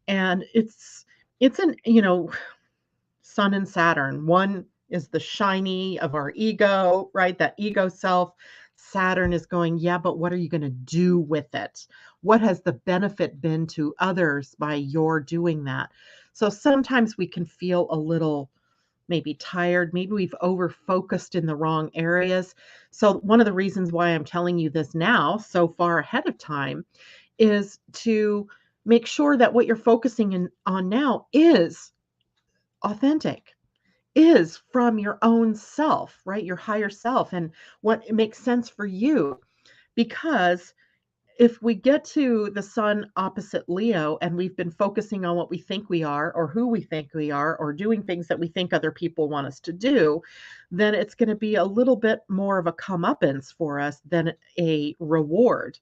And it's an, Sun and Saturn. One is the shiny of our ego, right? That ego self. Saturn is going, yeah, but what are you going to do with it? What has the benefit been to others by your doing that? So sometimes we can feel a little maybe tired, maybe we've over focused in the wrong areas. So one of the reasons why I'm telling you this now so far ahead of time is to make sure that what you're focusing on now is authentic, is from your own self, right? Your higher self and what makes sense for you. Because if we get to the sun opposite Leo and we've been focusing on what we think we are or who we think we are or doing things that we think other people want us to do, then it's going to be a little bit more of a comeuppance for us than a reward.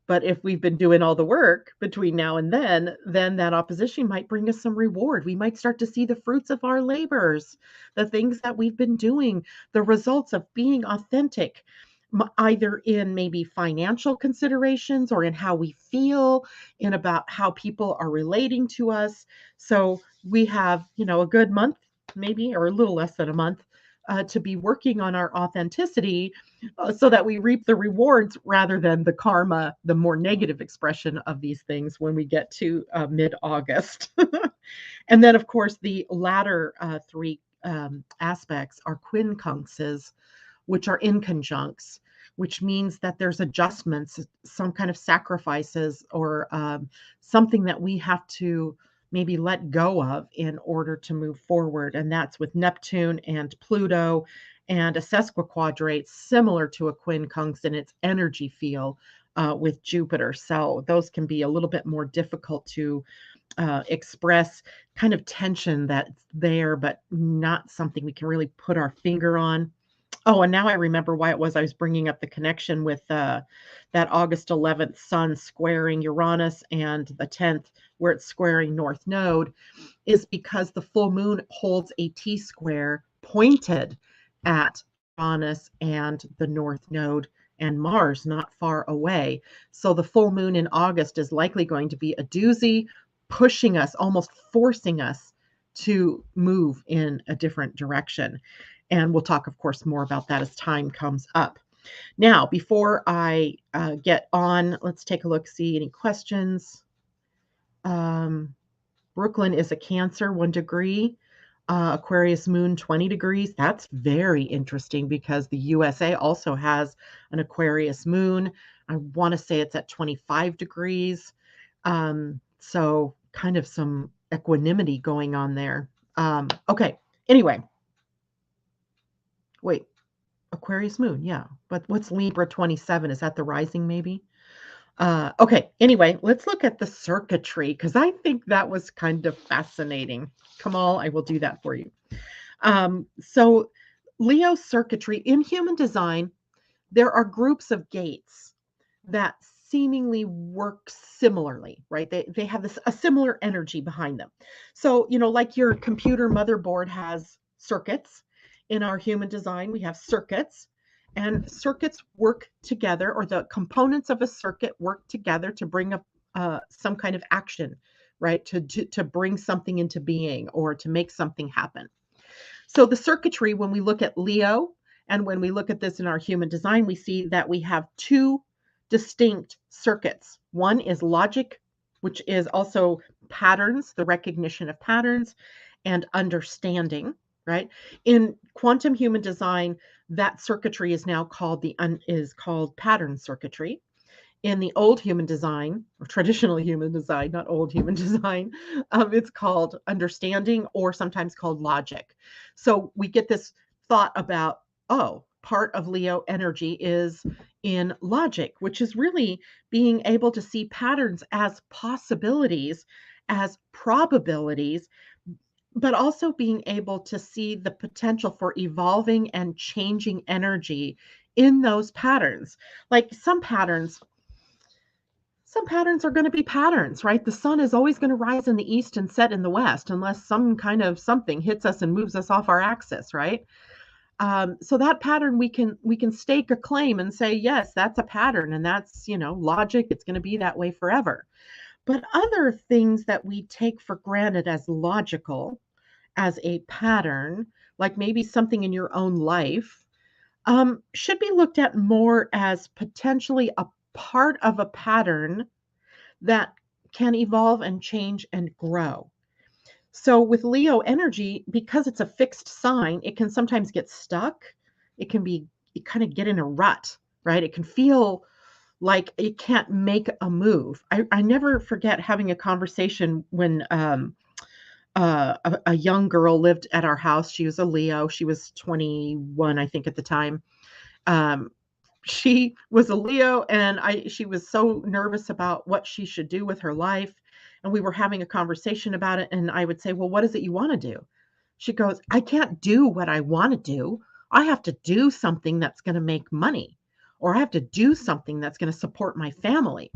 But if we've been doing all the work between now and then that opposition might bring us some reward. We might start to see the fruits of our labors, the things that we've been doing, the results of being authentic, either in maybe financial considerations or in how we feel, in about how people are relating to us. So we have, a good month, maybe, or a little less than a month, to be working on our authenticity so that we reap the rewards rather than the karma, the more negative expression of these things when we get to mid-August. And then, of course, the latter 3 aspects are quincunxes, which are inconjuncts, which means that there's adjustments, some kind of sacrifices, or something that we have to maybe let go of in order to move forward. And that's with Neptune and Pluto and a sesquiquadrate similar to a quincunx in its energy field with Jupiter. So those can be a little bit more difficult to express, kind of tension that's there, but not something we can really put our finger on. Oh, and now I remember why it was I was bringing up the connection with that August 11th sun squaring Uranus and the 10th where it's squaring North Node is because the full moon holds a T-square pointed at Uranus and the North Node and Mars not far away. So the full moon in August is likely going to be a doozy, pushing us, almost forcing us to move in a different direction. And we'll talk, of course, more about that as time comes up. Now, before I get on, let's take a look, see any questions. Brooklyn is a Cancer, 1 degree. Aquarius moon, 20 degrees. That's very interesting because the USA also has an Aquarius moon. I want to say it's at 25 degrees. So kind of some equanimity going on there. Okay. Anyway, wait, Aquarius moon. Yeah. But what's Libra 27? Is that the rising maybe? Okay. Anyway, let's look at the circuitry because I think that was kind of fascinating. Kamal, I will do that for you. So Leo circuitry in human design, there are groups of gates that seemingly work similarly, right? They have a similar energy behind them. So, like your computer motherboard has circuits, in our human design, we have circuits, and circuits work together, or the components of a circuit work together to bring up some kind of action, right? To bring something into being or to make something happen. So the circuitry, when we look at Leo and when we look at this in our human design, we see that we have two distinct circuits. One is logic, which is also patterns, the recognition of patterns, and understanding, right? In quantum human design, that circuitry is now called pattern circuitry. In the old human design, or traditional human design, not old human design, it's called understanding or sometimes called logic. So we get this thought about, oh, part of Leo energy is in logic, which is really being able to see patterns as possibilities, as probabilities, but also being able to see the potential for evolving and changing energy in those patterns. Like some patterns are going to be patterns, right? The sun is always going to rise in the east and set in the west unless some kind of something hits us and moves us off our axis, right? So that pattern we can stake a claim and say, yes, that's a pattern, and that's logic. It's going to be that way forever. But other things that we take for granted as logical, as a pattern, like maybe something in your own life, should be looked at more as potentially a part of a pattern that can evolve and change and grow. So with Leo energy, because it's a fixed sign, it can sometimes get stuck. It kind of get in a rut, right? It can feel like it can't make a move. I never forget having a conversation when a young girl lived at our house. She was a Leo. She was 21, I think, at the time. Um, she was a Leo, and she was so nervous about what she should do with her life. And we were having a conversation about it. And I would say, well, what is it you want to do? She goes, I can't do what I want to do. I have to do something that's going to make money, or I have to do something that's going to support my family.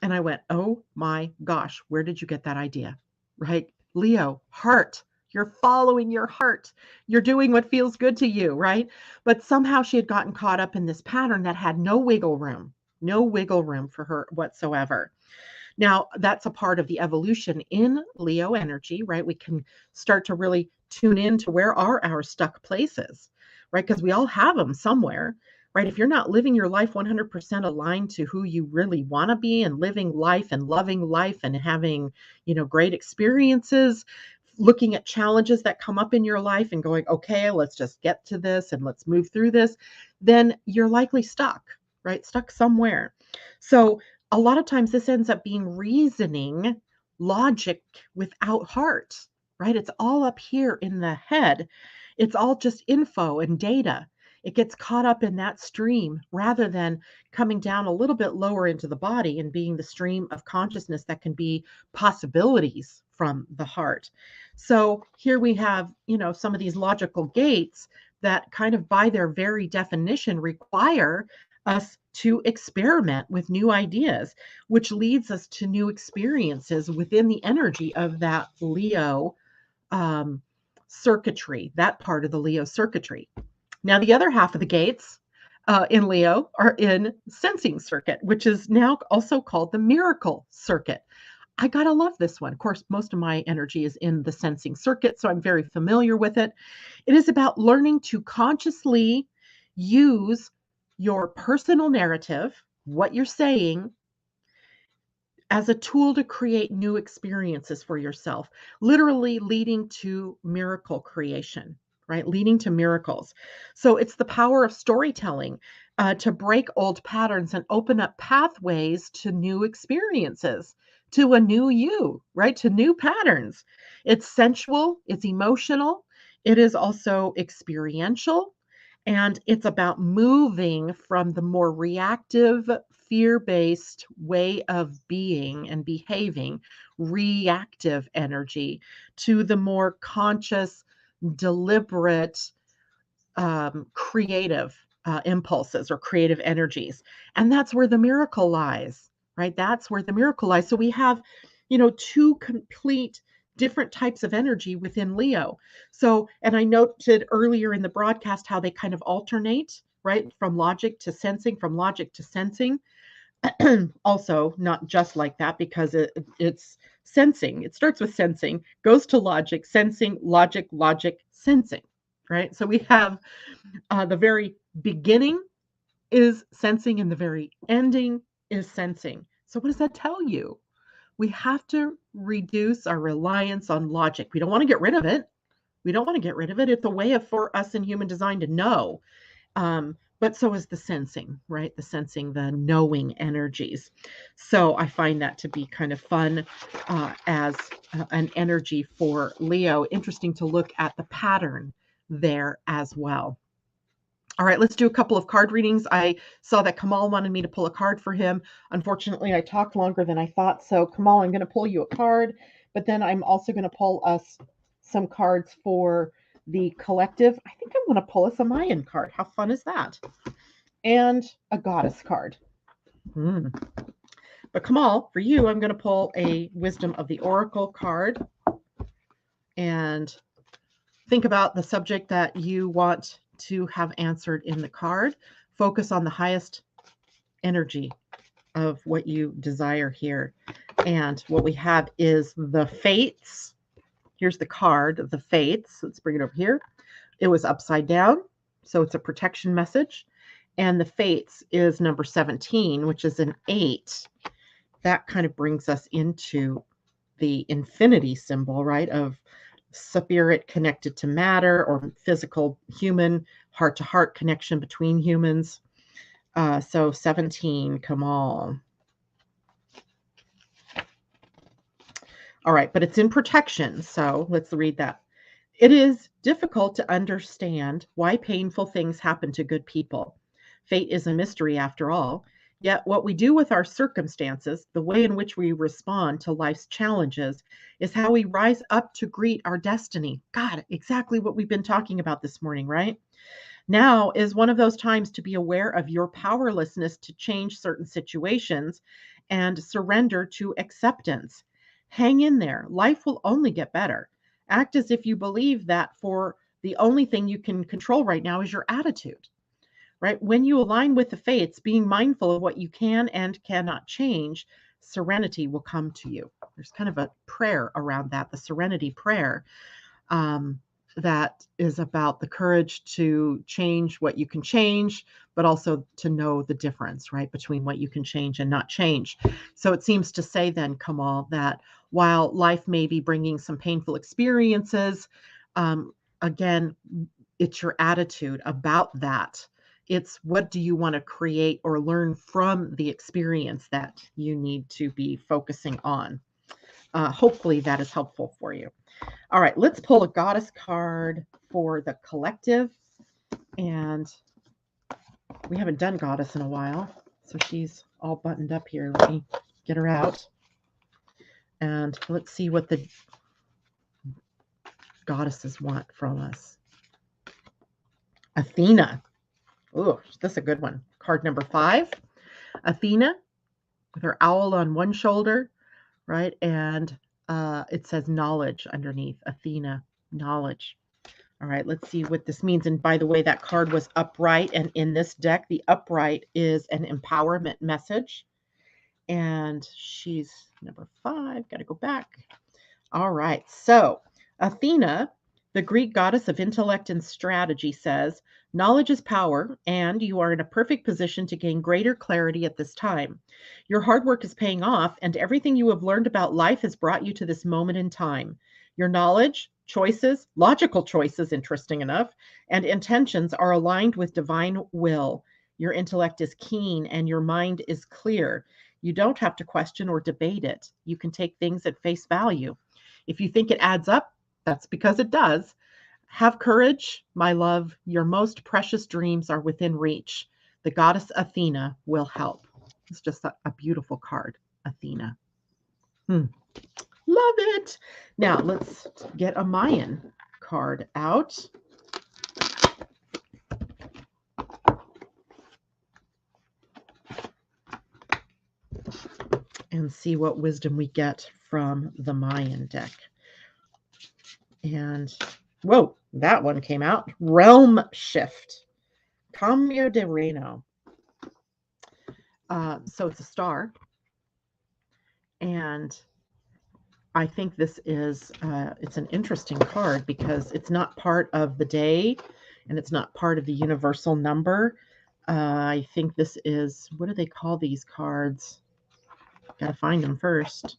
And I went, oh my gosh, where did you get that idea? Right? Leo, heart. You're following your heart. You're doing what feels good to you, right? But somehow she had gotten caught up in this pattern that had no wiggle room for her whatsoever. Now, that's a part of the evolution in Leo energy, right? We can start to really tune in to where are our stuck places, right? Because we all have them somewhere, right? If you're not living your life 100% aligned to who you really want to be and living life and loving life and having, great experiences, looking at challenges that come up in your life and going, okay, let's just get to this and let's move through this, then you're likely stuck, right? Stuck somewhere. So a lot of times this ends up being reasoning, logic without heart, right? It's all up here in the head. It's all just info and data. It gets caught up in that stream rather than coming down a little bit lower into the body and being the stream of consciousness that can be possibilities from the heart. So here we have, some of these logical gates that kind of by their very definition require us to experiment with new ideas, which leads us to new experiences within the energy of that Leo circuitry, that part of the Leo circuitry. Now, the other half of the gates in Leo are in sensing circuit, which is now also called the miracle circuit. I gotta love this one. Of course, most of my energy is in the sensing circuit, so I'm very familiar with it. It is about learning to consciously use your personal narrative, what you're saying, as a tool to create new experiences for yourself, literally leading to miracle creation, right? Leading to miracles. So it's the power of storytelling to break old patterns and open up pathways to new experiences, to a new you, right? To new patterns. It's sensual, it's emotional, it is also experiential, and it's about moving from the more reactive, fear based way of being and behaving, reactive energy, to the more conscious, deliberate, creative impulses or creative energies. And that's where the miracle lies, right? That's where the miracle lies. So we have, two complete different types of energy within Leo. So, and I noted earlier in the broadcast how they kind of alternate, right? From logic to sensing, from logic to sensing. Also, not just like that, because it's sensing. It starts with sensing, goes to logic, sensing, logic, logic, sensing, right? So we have the very beginning is sensing and the very ending is sensing. So, what does that tell you? We have to reduce our reliance on logic. We don't want to get rid of it. We don't want to get rid of it. It's a way for us in human design to know. But so is the sensing, right? The sensing, the knowing energies. So I find that to be kind of fun as an energy for Leo. Interesting to look at the pattern there as well. All right, let's do a couple of card readings. I saw that Kamal wanted me to pull a card for him. Unfortunately, I talked longer than I thought. So, Kamal, I'm going to pull you a card, but then I'm also going to pull us some cards for the collective. I think I'm going to pull us a Mayan card. How fun is that? And a goddess card. But Kamal, for you, I'm going to pull a Wisdom of the Oracle card and think about the subject that you want to have answered in the card. Focus on the highest energy of what you desire here. And what we have is the Fates. Here's the card, the Fates. Let's bring it over here. It was upside down, so it's a protection message. And the Fates is number 17, which is an 8. That kind of brings us into the infinity symbol, right, of spirit connected to matter, or physical human heart-to-heart connection between humans. So 17, come on. All right, but it's in protection, so let's read that. It is difficult to understand why painful things happen to good people. Fate is a mystery after all. Yet what we do with our circumstances, the way in which we respond to life's challenges, is how we rise up to greet our destiny. God, exactly what we've been talking about this morning, right? Now is one of those times to be aware of your powerlessness to change certain situations and surrender to acceptance. Hang in there. Life will only get better. Act as if you believe that for the only thing you can control right now is your attitude. Right? When you align with the fates, being mindful of what you can and cannot change, serenity will come to you. There's kind of a prayer around that, the Serenity Prayer, that is about the courage to change what you can change, but also to know the difference, right, between what you can change and not change. So it seems to say then, Kamal, that while life may be bringing some painful experiences, again, it's your attitude about that. It's what do you want to create or learn from the experience that you need to be focusing on. Hopefully that is helpful for you. All right, let's pull a goddess card for the collective. And we haven't done goddess in a while, so she's all buttoned up here. Let me get her out. And let's see what the goddesses want from us. Athena. Oh, this is a good one. Card number 5. Athena with her owl on one shoulder, right? And it says knowledge underneath. Athena, knowledge. All right, let's see what this means. And by the way, that card was upright. And in this deck, the upright is an empowerment message. And she's number 5. Got to go back. All right, so Athena, the Greek goddess of intellect and strategy, says, Knowledge is power, and you are in a perfect position to gain greater clarity at this time. Your hard work is paying off, and everything you have learned about life has brought you to this moment in time. Your knowledge, choices, logical choices, interesting enough, and intentions are aligned with divine will. Your intellect is keen and your mind is clear. You don't have to question or debate it. You can take things at face value. If you think it adds up, that's because it does. Have courage, my love. Your most precious dreams are within reach. The goddess Athena will help. It's just a beautiful card, Athena. Love it. Now let's get a Mayan card out. And see what wisdom we get from the Mayan deck. And whoa, that one came out. Realm Shift. Cambio de Reino. So it's a star. And I think this is, it's an interesting card because it's not part of the day and it's not part of the universal number. I think this is, what do they call these cards? Got to find them first.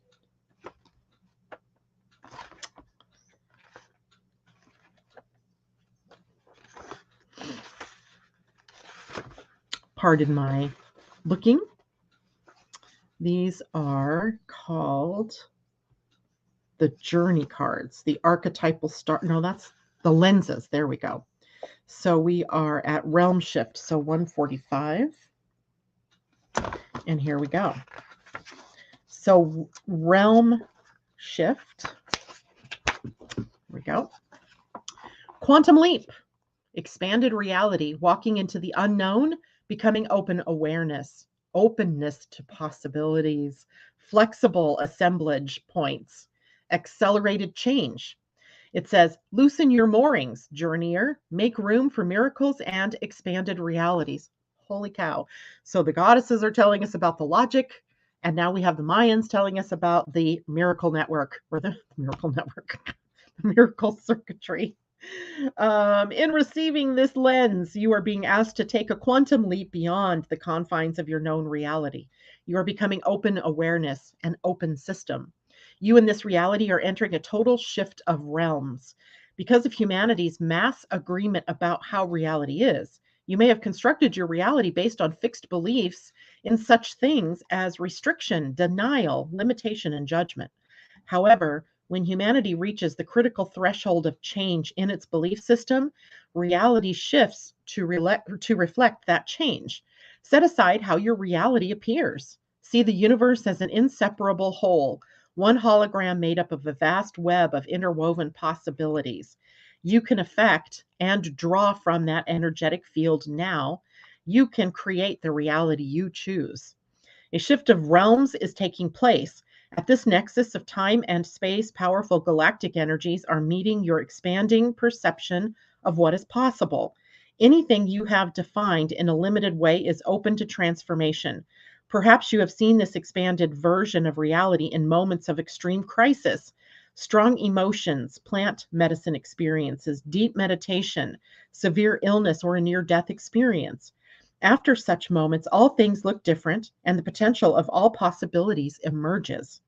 Pardon my looking. These are called the journey cards, the archetypal star. No, that's the lenses. There we go. So we are at Realm Shift. So 145. And here we go. So Realm Shift. Here we go. Quantum Leap. Expanded reality. Walking into the unknown. Becoming open awareness. Openness to possibilities. Flexible assemblage points. Accelerated change. It says, loosen your moorings, journeyer, make room for miracles and expanded realities. Holy cow. So the goddesses are telling us about the logic, and now we have the Mayans telling us about the miracle network, or the miracle network, the miracle circuitry. In receiving this lens, you are being asked to take a quantum leap beyond the confines of your known reality. You are becoming open awareness, an open system. You in this reality are entering a total shift of realms. Because of humanity's mass agreement about how reality is, you may have constructed your reality based on fixed beliefs in such things as restriction, denial, limitation, and judgment. However, when humanity reaches the critical threshold of change in its belief system, reality shifts to reflect that change. Set aside how your reality appears. See the universe as an inseparable whole, one hologram made up of a vast web of interwoven possibilities. You can affect and draw from that energetic field now. You can create the reality you choose. A shift of realms is taking place. At this nexus of time and space, powerful galactic energies are meeting your expanding perception of what is possible. Anything you have defined in a limited way is open to transformation. Perhaps you have seen this expanded version of reality in moments of extreme crisis, strong emotions, plant medicine experiences, deep meditation, severe illness, or a near-death experience. After such moments, all things look different, and the potential of all possibilities emerges.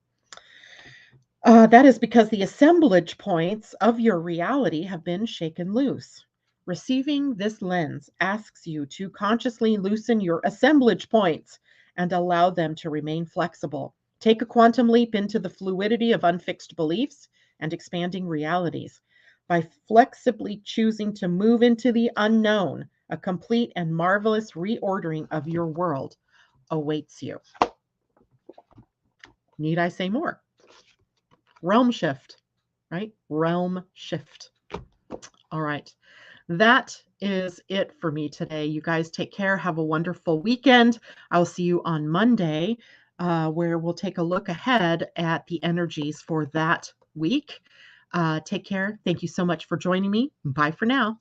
That is because the assemblage points of your reality have been shaken loose. Receiving this lens asks you to consciously loosen your assemblage points and allow them to remain flexible. Take a quantum leap into the fluidity of unfixed beliefs and expanding realities. By flexibly choosing to move into the unknown, a complete and marvelous reordering of your world awaits you. Need I say more? Realm shift, right? Realm shift. All right. That is it for me today. You guys take care. Have a wonderful weekend. I'll see you on Monday, where we'll take a look ahead at the energies for that week. Take care. Thank you so much for joining me. Bye for now.